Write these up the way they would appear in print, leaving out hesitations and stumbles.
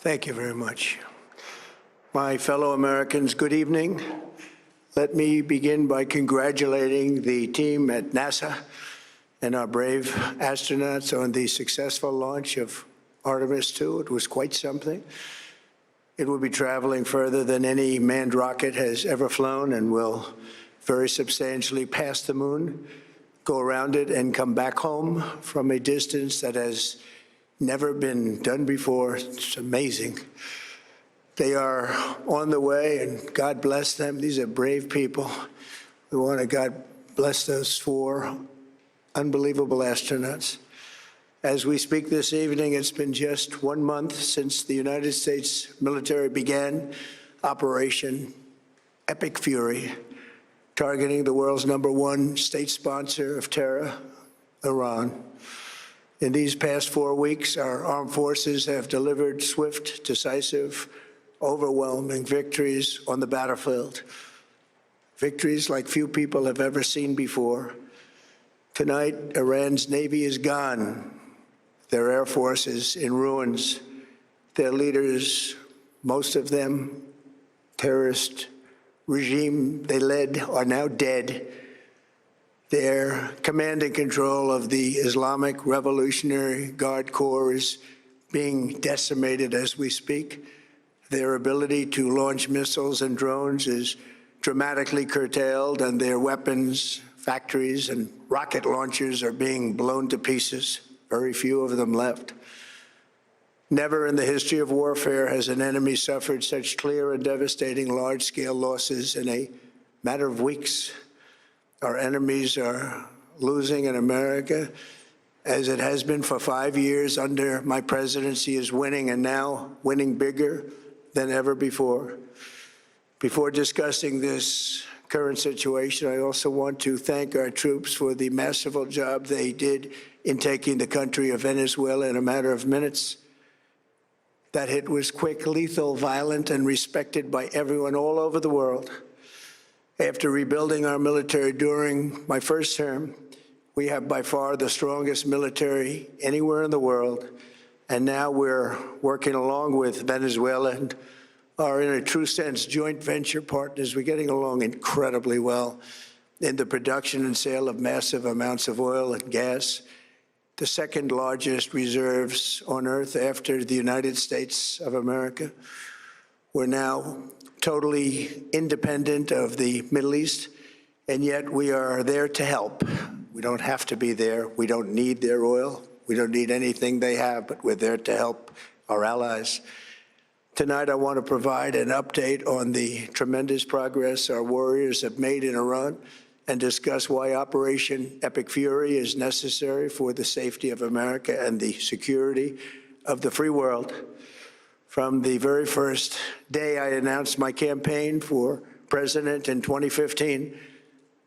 Thank you very much. My fellow Americans, good evening. Let me begin by congratulating the team at NASA and our brave astronauts on the successful launch of Artemis II. It was quite something. It will be traveling further than any manned rocket has ever flown and will very substantially pass the moon, go around it, and come back home from a distance that has never been done before. It's amazing. They are on the way, and God bless them. These are brave people. We want to God bless those four unbelievable astronauts. As we speak this evening, it's been just 1 month since the United States military began Operation Epic Fury, targeting the world's #1 state sponsor of terror, Iran. In these past 4 weeks, our armed forces have delivered swift, decisive, overwhelming victories on the battlefield. Victories like few people have ever seen before. Tonight, Iran's Navy is gone. Their Air Force is in ruins. Their leaders, most of them terrorist regime they led, are now dead. Their command and control of the Islamic Revolutionary Guard Corps is being decimated as we speak. Their ability to launch missiles and drones is dramatically curtailed, and their weapons, factories, and rocket launchers are being blown to pieces. Very few of them left. Never in the history of warfare has an enemy suffered such clear and devastating large-scale losses in a matter of weeks. Our enemies are losing, and America, as it has been for 5 years under my presidency, is winning, and now winning bigger than ever before. Before discussing this current situation, I also want to thank our troops for the masterful job they did in taking the country of Venezuela in a matter of minutes. That hit was quick, lethal, violent, and respected by everyone all over the world. After rebuilding our military during my first term, we have by far the strongest military anywhere in the world. And now we're working along with Venezuela and are, in a true sense, joint venture partners. We're getting along incredibly well in the production and sale of massive amounts of oil and gas, the second largest reserves on Earth after the United States of America. We're now totally independent of the Middle East, and yet we are there to help. We don't have to be there. We don't need their oil. We don't need anything they have, but we're there to help our allies. Tonight, I want to provide an update on the tremendous progress our warriors have made in Iran and discuss why Operation Epic Fury is necessary for the safety of America and the security of the free world. From the very first day I announced my campaign for president in 2015,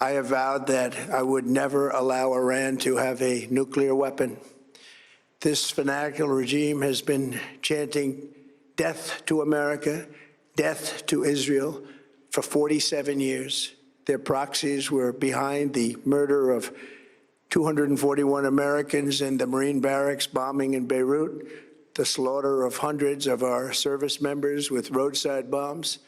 I have vowed that I would never allow Iran to have a nuclear weapon. This fanatical regime has been chanting death to America, death to Israel for 47 years. Their proxies were behind the murder of 241 Americans in the Marine barracks bombing in Beirut, the slaughter of hundreds of our service members with roadside bombs.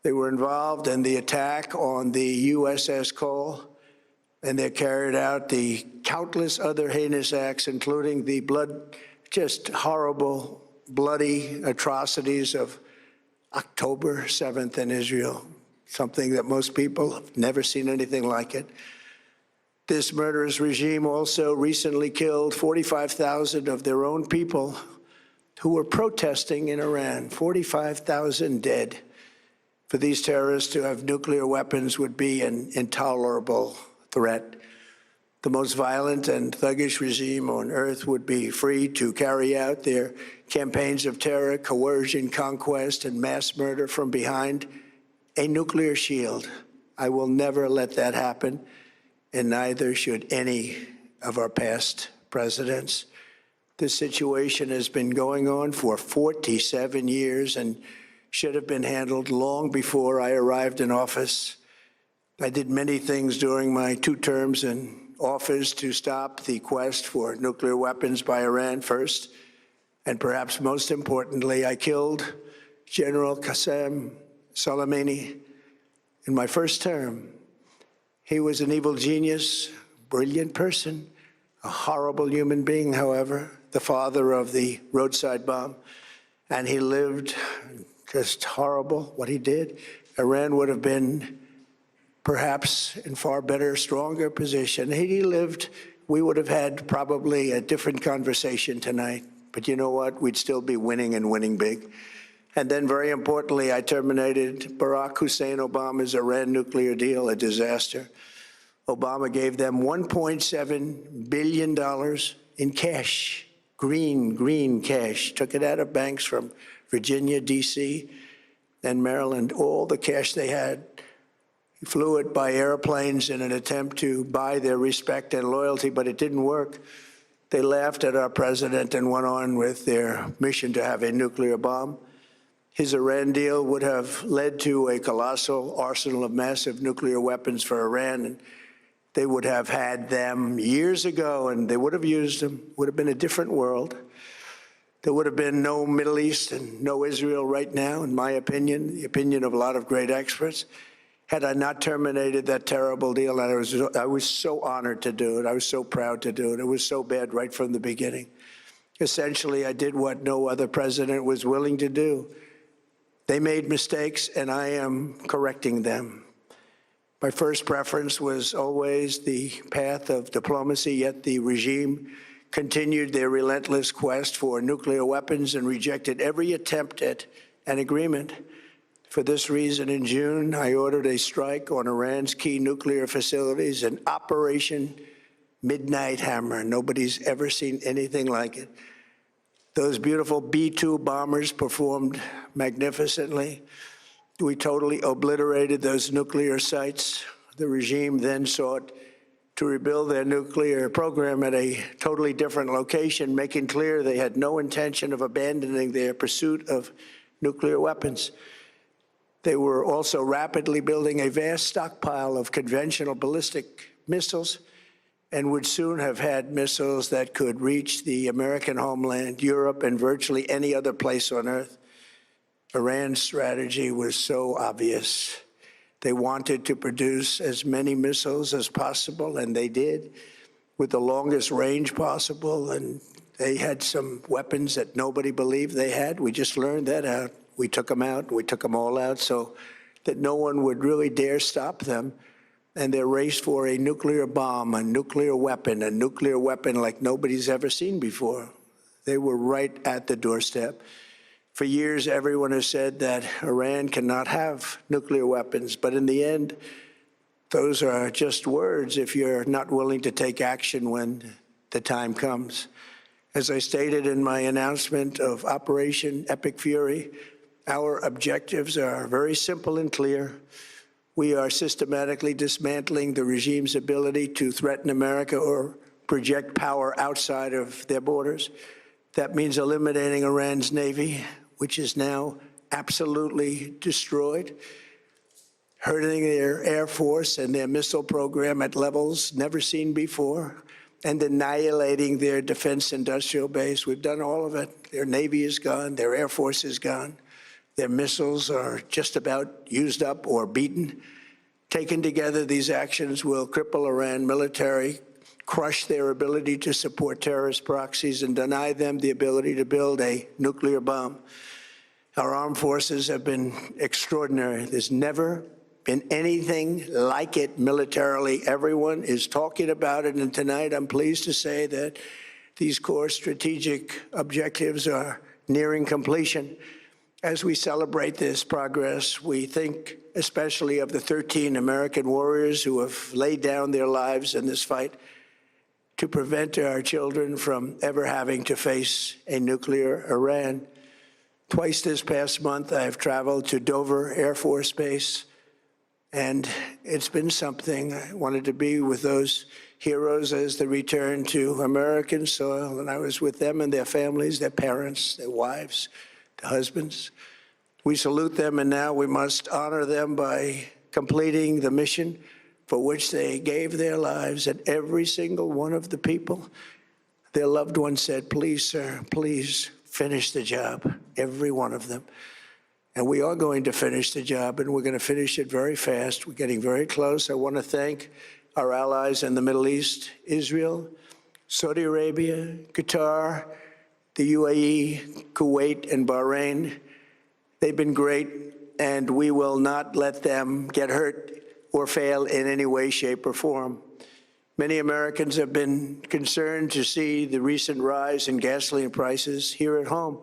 They were involved in the attack on the USS Cole, and they carried out the countless other heinous acts, including the just horrible, bloody atrocities of October 7th in Israel, something that most people have never seen anything like it. This murderous regime also recently killed 45,000 of their own people who were protesting in Iran. 45,000 dead. For these terrorists to have nuclear weapons would be an intolerable threat. The most violent and thuggish regime on earth would be free to carry out their campaigns of terror, coercion, conquest, and mass murder from behind a nuclear shield. I will never let that happen, and neither should any of our past presidents. This situation has been going on for 47 years and should have been handled long before I arrived in office. I did many things during my 2 terms in office to stop the quest for nuclear weapons by Iran. First, And perhaps most importantly, I killed General Qasem Soleimani in my first term. He was an evil genius, brilliant person, a horrible human being, however, the father of the roadside bomb. And he lived just horrible what he did. Iran would have been perhaps in far better, stronger position. Had he lived, we would have had probably a different conversation tonight. But you know what? We'd still be winning and winning big. And then, very importantly, I terminated Barack Hussein Obama's Iran nuclear deal, a disaster. Obama gave them $1.7 billion in cash, green cash, took it out of banks from Virginia, D.C., and Maryland, all the cash they had. He flew it by airplanes in an attempt to buy their respect and loyalty, but it didn't work. They laughed at our president and went on with their mission to have a nuclear bomb. His Iran deal would have led to a colossal arsenal of massive nuclear weapons for Iran, and they would have had them years ago, and they would have used them. It would have been a different world. There would have been no Middle East and no Israel right now, in my opinion, the opinion of a lot of great experts, had I not terminated that terrible deal. And I was so honored to do it. I was so proud to do it. It was so bad right from the beginning. Essentially, I did what no other president was willing to do. They made mistakes, and I am correcting them. My first preference was always the path of diplomacy, yet the regime continued their relentless quest for nuclear weapons and rejected every attempt at an agreement. For this reason, in June, I ordered a strike on Iran's key nuclear facilities, an Operation Midnight Hammer. Nobody's ever seen anything like it. Those beautiful B-2 bombers performed magnificently. We totally obliterated those nuclear sites. The regime then sought to rebuild their nuclear program at a totally different location, making clear they had no intention of abandoning their pursuit of nuclear weapons. They were also rapidly building a vast stockpile of conventional ballistic missiles and would soon have had missiles that could reach the American homeland, Europe, and virtually any other place on Earth. Iran's strategy was so obvious. They wanted to produce as many missiles as possible, and they did, with the longest range possible. And they had some weapons that nobody believed they had. We just learned that out. We took them out. We took them all out so that no one would really dare stop them. And their race for a nuclear bomb, a nuclear weapon like nobody's ever seen before. They were right at the doorstep. For years, everyone has said that Iran cannot have nuclear weapons, but in the end, those are just words if you're not willing to take action when the time comes. As I stated in my announcement of Operation Epic Fury, our objectives are very simple and clear. We are systematically dismantling the regime's ability to threaten America or project power outside of their borders. That means eliminating Iran's Navy, which is now absolutely destroyed, hurting their Air Force and their missile program at levels never seen before, and annihilating their defense industrial base. We've done all of it. Their Navy is gone. Their Air Force is gone. Their missiles are just about used up or beaten. Taken together, these actions will cripple Iran military, crush their ability to support terrorist proxies, and deny them the ability to build a nuclear bomb. Our armed forces have been extraordinary. There's never been anything like it militarily. Everyone is talking about it, and tonight I'm pleased to say that these core strategic objectives are nearing completion. As we celebrate this progress, we think especially of the 13 American warriors who have laid down their lives in this fight to prevent our children from ever having to face a nuclear Iran. Twice this past month, I have traveled to Dover Air Force Base, and it's been something. I wanted to be with those heroes as they return to American soil, and I was with them and their families, their parents, their wives, their husbands. We salute them, and now we must honor them by completing the mission for which they gave their lives. And every single one of the people, their loved ones said, please, sir, please finish the job, every one of them. And we are going to finish the job, and we're going to finish it very fast. We're getting very close. I want to thank our allies in the Middle East, Israel, Saudi Arabia, Qatar, the UAE, Kuwait, and Bahrain. They've been great, and we will not let them get hurt or fail in any way, shape, or form. Many Americans have been concerned to see the recent rise in gasoline prices here at home.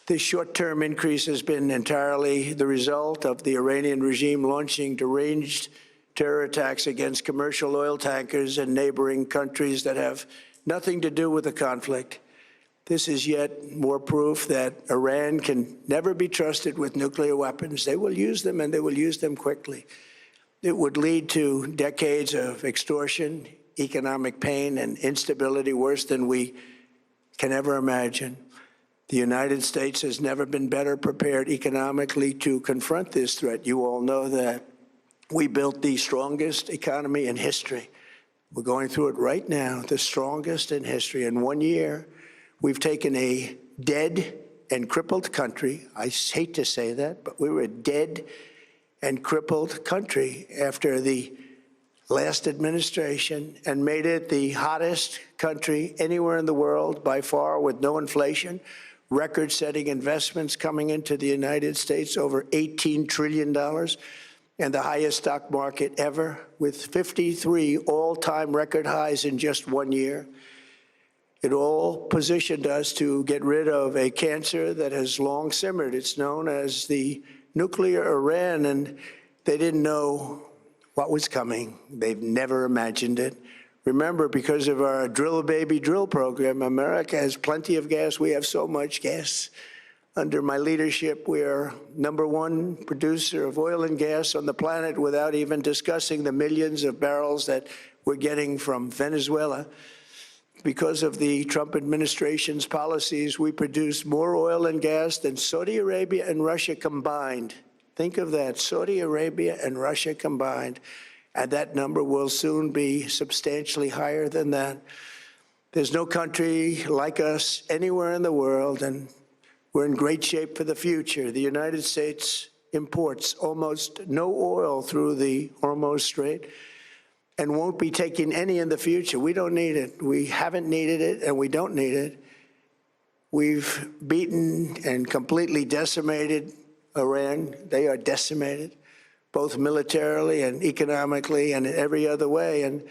This short-term increase has been entirely the result of the Iranian regime launching deranged terror attacks against commercial oil tankers in neighboring countries that have nothing to do with the conflict. This is yet more proof that Iran can never be trusted with nuclear weapons. They will use them, and they will use them quickly. It would lead to decades of extortion, economic pain, and instability worse than we can ever imagine. The United States has never been better prepared economically to confront this threat. You all know that we built the strongest economy in history. We're going through it right now, the strongest in history. In 1 year, we've taken a dead and crippled country. I hate to say that, but we were a dead and crippled country after the last administration and made it the hottest country anywhere in the world by far, with no inflation, record-setting investments coming into the United States, over $18 trillion, and the highest stock market ever, with 53 all-time record highs in just 1 year. It all positioned us to get rid of a cancer that has long simmered. It's known as the nuclear Iran, and they didn't know what was coming. They've never imagined it. Remember, because of our Drill Baby Drill program, America has plenty of gas. We have so much gas. Under my leadership, we are #1 producer of oil and gas on the planet, without even discussing the millions of barrels that we're getting from Venezuela. Because of the Trump administration's policies, we produce more oil and gas than Saudi Arabia and Russia combined. Think of that, Saudi Arabia and Russia combined. And that number will soon be substantially higher than that. There's no country like us anywhere in the world, and we're in great shape for the future. The United States imports almost no oil through the Hormuz Strait and won't be taking any in the future. We don't need it. We haven't needed it, and we don't need it. We've beaten and completely decimated Iran. They are decimated, both militarily and economically and in every other way. And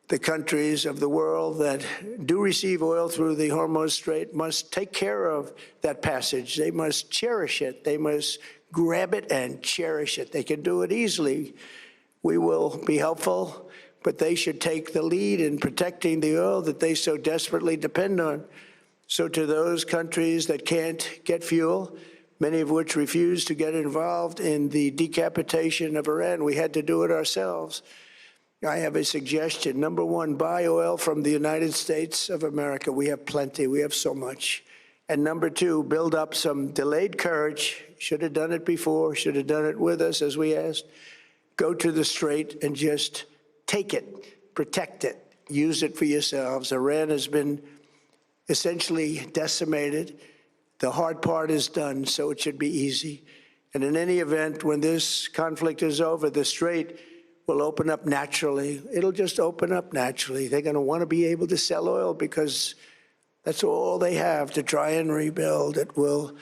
the countries of the world that do receive oil through the Hormuz Strait must take care of that passage. They must cherish it. They must grab it and cherish it. They can do it easily. We will be helpful, but they should take the lead in protecting the oil that they so desperately depend on. So to those countries that can't get fuel, many of which refused to get involved in the decapitation of Iran, we had to do it ourselves. I have a suggestion. #1, buy oil from the United States of America. We have plenty. We have so much. And #2, build up some delayed courage. Should have done it before. Should have done it with us, as we asked. Go to the Strait and just take it, protect it, use it for yourselves. Iran has been essentially decimated. The hard part is done, so it should be easy. And in any event, when this conflict is over, the Strait will open up naturally. It'll just open up naturally. They're going to want to be able to sell oil because that's all they have to try and rebuild. It will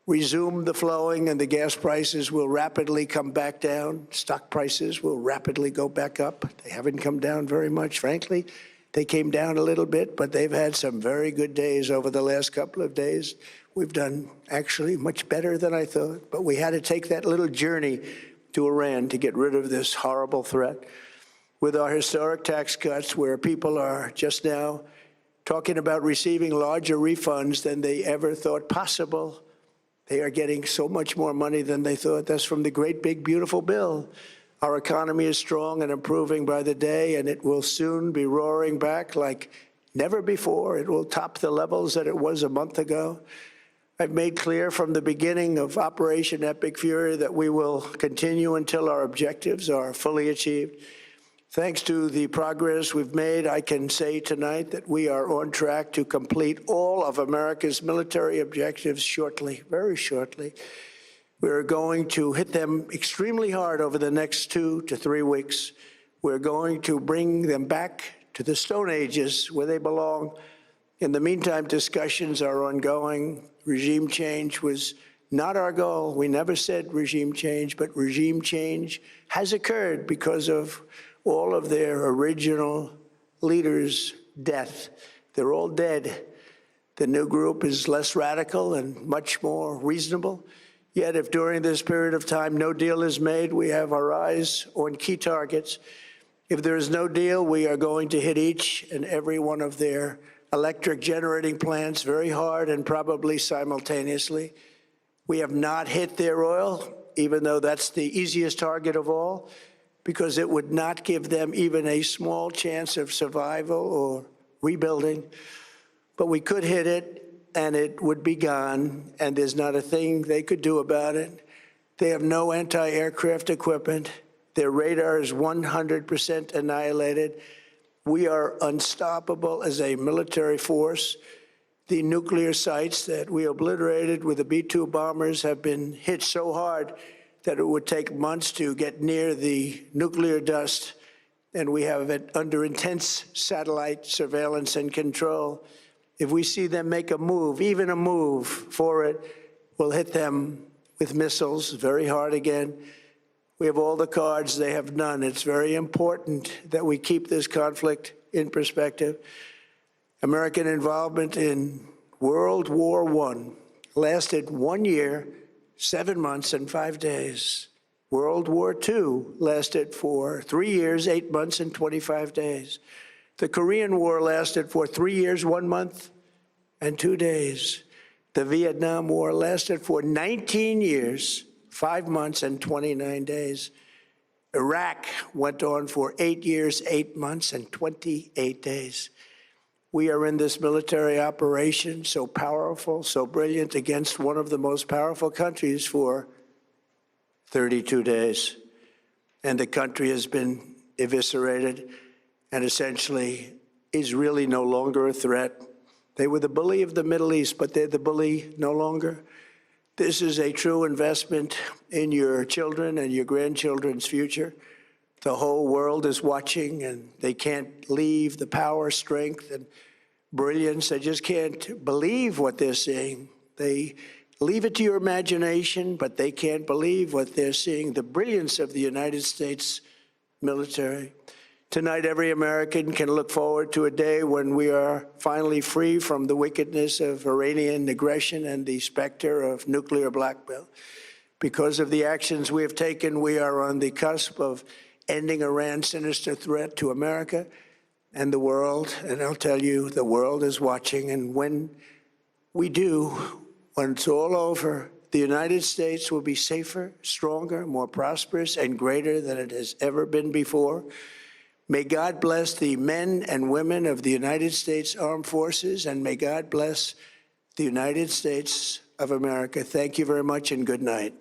resume the flowing, and the gas prices will rapidly come back down. Stock prices will rapidly go back up. They haven't come down very much, frankly. They came down a little bit, but they've had some very good days over the last couple of days. We've done actually much better than I thought, but we had to take that little journey to Iran to get rid of this horrible threat. With our historic tax cuts, where people are just now talking about receiving larger refunds than they ever thought possible, they are getting so much more money than they thought. That's from the great, big, beautiful bill. Our economy is strong and improving by the day, and it will soon be roaring back like never before. It will top the levels that it was a month ago. I've made clear from the beginning of Operation Epic Fury that we will continue until our objectives are fully achieved. Thanks to the progress we've made, I can say tonight that we are on track to complete all of America's military objectives shortly, very shortly. We're going to hit them extremely hard over the next 2 to 3 weeks. We're going to bring them back to the Stone Ages where they belong. In the meantime, discussions are ongoing. Regime change was not our goal. We never said regime change, but regime change has occurred because of all of their original leaders' death. They're all dead. The new group is less radical and much more reasonable. Yet if during this period of time no deal is made, we have our eyes on key targets. If there is no deal, we are going to hit each and every one of their electric generating plants very hard and probably simultaneously. We have not hit their oil, even though that's the easiest target of all, because it would not give them even a small chance of survival or rebuilding. But we could hit it, and it would be gone, and there's not a thing they could do about it. They have no anti-aircraft equipment. Their radar is 100% annihilated. We are unstoppable as a military force. The nuclear sites that we obliterated with the B-2 bombers have been hit so hard that it would take months to get near the nuclear dust, and we have it under intense satellite surveillance and control. If we see them make a move, even a move for it, we'll hit them with missiles very hard again. We have all the cards, they have none. It's very important that we keep this conflict in perspective. American involvement in World War I lasted 1 year, 7 months, and 5 days. World War II lasted for 3 years, 8 months, and 25 days. The Korean War lasted for 3 years, 1 month, and 2 days. The Vietnam War lasted for 19 years, 5 months, and 29 days. Iraq went on for 8 years, 8 months, and 28 days. We are in this military operation, so powerful, so brilliant, against one of the most powerful countries for 32 days. And the country has been eviscerated and essentially is really no longer a threat. They were the bully of the Middle East, but they're the bully no longer. This is a true investment in your children and your grandchildren's future. The whole world is watching, and they can't leave the power, strength, and brilliance. They just can't believe what they're seeing. They leave it to your imagination, but they can't believe what they're seeing, the brilliance of the United States military. Tonight, every American can look forward to a day when we are finally free from the wickedness of Iranian aggression and the specter of nuclear blackmail. Because of the actions we have taken, we are on the cusp of ending Iran's sinister threat to America and the world. And I'll tell you, the world is watching. And when we do, when it's all over, the United States will be safer, stronger, more prosperous, and greater than it has ever been before. May God bless the men and women of the United States Armed Forces, and may God bless the United States of America. Thank you very much, and good night.